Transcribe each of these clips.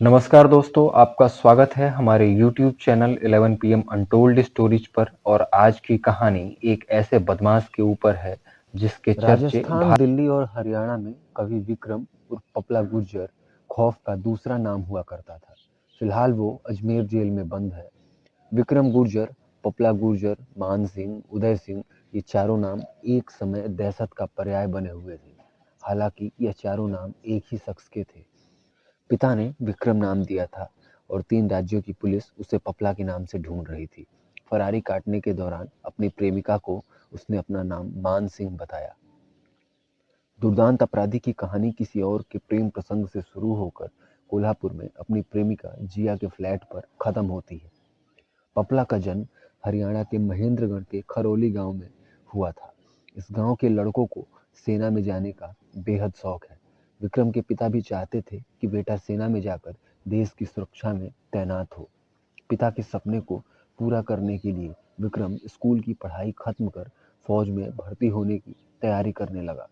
नमस्कार दोस्तों, आपका स्वागत है हमारे YouTube channel 11 PM untold stories पर। और आज की कहानी एक ऐसे बदमाश के ऊपर है जिसके चर्चे राजस्थान, दिल्ली और हरियाणा में कवि विक्रम उर्फ पपला गुर्जर खौफ का दूसरा नाम हुआ करता था। फिलहाल वो अजमेर जेल में बंद है। विक्रम गुर्जर, पपला गुर्जर, मान सिंह, उदय सिंह, ये चारों नाम एक समय दहशत का पर्याय बने हुए थे। हालांकि यह चारों नाम एक ही शख्स के थे। पिता ने विक्रम नाम दिया था और 3 राज्यों की पुलिस उसे पपला के नाम से ढूंढ रही थी। फरारी काटने के दौरान अपनी प्रेमिका को उसने अपना नाम मान सिंह बताया। दुर्दांत अपराधी की कहानी किसी और के प्रेम प्रसंग से शुरू होकर कोल्हापुर में अपनी प्रेमिका जिया के फ्लैट पर खत्म होती है। पपला का जन्म हरियाणा के महेंद्रगढ़ के खरौली गांव में हुआ था। इस गांव के लड़कों को सेना में जाने का बेहद शौक है। विक्रम के पिता भी चाहते थे कि बेटा सेना में जाकर देश की सुरक्षा में तैनात हो। पिता के सपने को पूरा करने के लिए विक्रम स्कूल की पढ़ाई खत्म कर फौज में भर्ती होने की तैयारी करने लगा।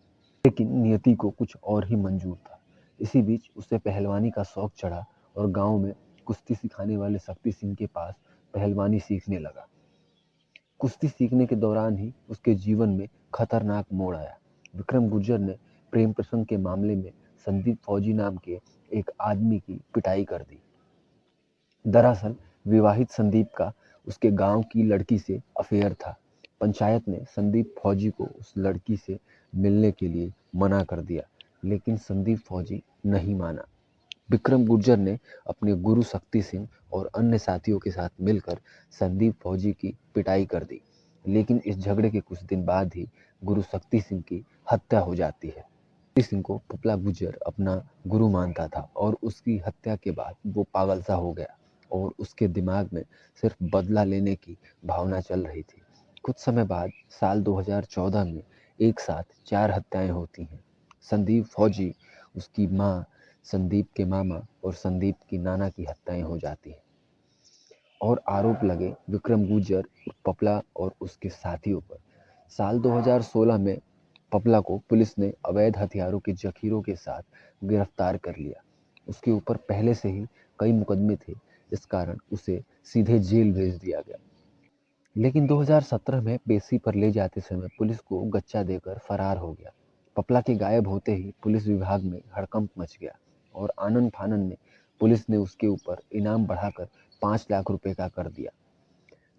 लेकिन नियति को कुछ और ही मंजूर था। इसी बीच उसे पहलवानी का शौक चढ़ा और गांव में कुश्ती सिखाने वाले शक्ति सिंह के पास पहलवानी सीखने लगा। कुश्ती सीखने के दौरान ही उसके जीवन में खतरनाक मोड़ आया। विक्रम गुर्जर ने प्रेम प्रसंग के मामले में संदीप फौजी नाम के एक आदमी की पिटाई कर दी। दरअसल विवाहित संदीप का उसके गांव की लड़की से अफेयर था। पंचायत ने संदीप फौजी को उस लड़की से मिलने के लिए मना कर दिया, लेकिन संदीप फौजी नहीं माना। विक्रम गुर्जर ने अपने गुरु शक्ति सिंह और अन्य साथियों के साथ मिलकर संदीप फौजी की पिटाई कर दी। लेकिन इस झगड़े के कुछ दिन बाद ही गुरु शक्ति सिंह की हत्या हो जाती है। शक्ति सिंह को पपला गुर्जर अपना गुरु मानता था और उसकी हत्या के बाद वो पागल सा हो गया और उसके दिमाग में सिर्फ बदला लेने की भावना चल रही थी। कुछ समय बाद साल 2014 में एक साथ 4 हत्याएं होती हैं। संदीप फौजी, उसकी माँ, संदीप के मामा और संदीप की नाना की हत्याएं हो जाती हैं और आरोप लगे विक्रम गुर्जर, पपला और उसके साथियों पर। साल 2016 में पपला को पुलिस ने अवैध हथियारों के जखीरों के साथ गिरफ्तार कर लिया। उसके ऊपर पहले से ही कई मुकदमे थे, इस कारण उसे सीधे जेल भेज दिया गया। लेकिन 2017 में पेशी पर ले जाते समय पुलिस को गच्चा देकर फरार हो गया। पपला के गायब होते ही पुलिस विभाग में हड़कंप मच गया और आनन फानन में पुलिस ने उसके ऊपर इनाम बढ़ाकर 5 लाख रुपए का कर दिया।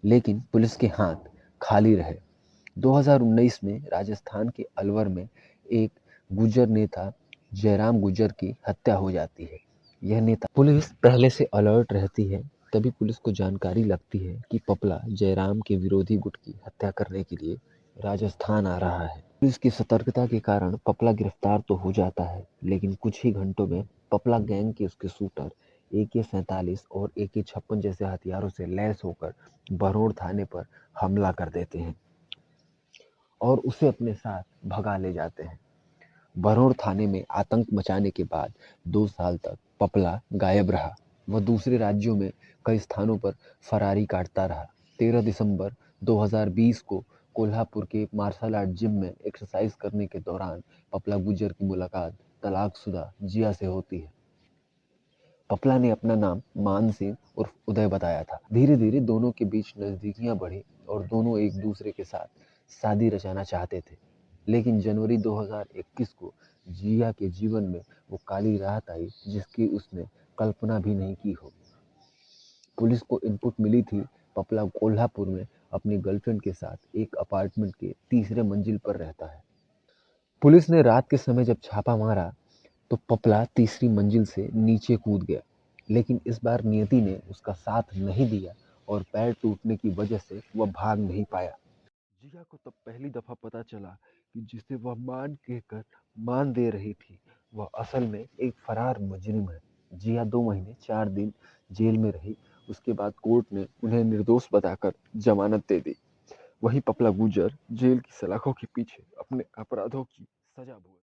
लेकिन पुलिस के हाथ खाली रहे। 2019 में राजस्थान के अलवर में एक गुर्जर नेता जयराम गुर्जर की हत्या हो जाती है। यह नेता, पुलिस पहले से अलर्ट रहती है। तभी पुलिस को जानकारी लगती है कि पपला जयराम के विरोधी गुट की हत्या करने के लिए राजस्थान आ रहा है। पुलिस की सतर्कता के कारण पपला गिरफ्तार तो हो जाता है, लेकिन कुछ ही घंटों में पपला गैंग के उसके शूटर AK-47 और AK-56 जैसे हथियारों से लैस होकर बरौर थाने पर हमला कर देते हैं और उसे अपने साथ भगा ले जाते हैं। बरौर थाने में आतंक मचाने के बाद 2 साल तक पपला गायब रहा। वह दूसरे राज्यों में कई स्थानों पर फरारी काटता रहा। 13 दिसंबर 2020 को कोल्हापुर के मार्शल आर्ट जिम में एक्सरसाइज करने के दौरान पपला गुर्जर की मुलाकात तलाकशुदा जिया से होती है। पपला ने अपना नाम मान सिंह उर्फ उदय बताया था। धीरे धीरे दोनों के बीच नजदीकियां बढ़ी और दोनों एक दूसरे के साथ शादी रचाना चाहते थे। लेकिन जनवरी 2021 को जिया के जीवन में वो काली रात आई जिसकी उसने कल्पना भी नहीं की हो। पुलिस को इनपुट मिली थी पपला कोल्हापुर में अपनी गर्लफ्रेंड के साथ एक अपार्टमेंट के तीसरे मंजिल पर रहता है। पुलिस ने रात के समय जब छापा मारा तो पपला तीसरी मंजिल से नीचे कूद गया। लेकिन इस बार नियति ने उसका साथ नहीं दिया और पैर टूटने की वजह से वह भाग नहीं पाया। जिया को तब पहली दफा पता चला कि जिसे वह मान कहकर मान दे रही थी, वह असल में एक फरार मुजरिम है। जिया 2 महीने 4 दिन जेल में रही। उसके बाद कोर्ट ने उन्हें निर्दोष बताकर जमानत दे दी। वहीं पपला गुर्जर जेल की सलाखों के पीछे अपने अपराधों की सजा भुगत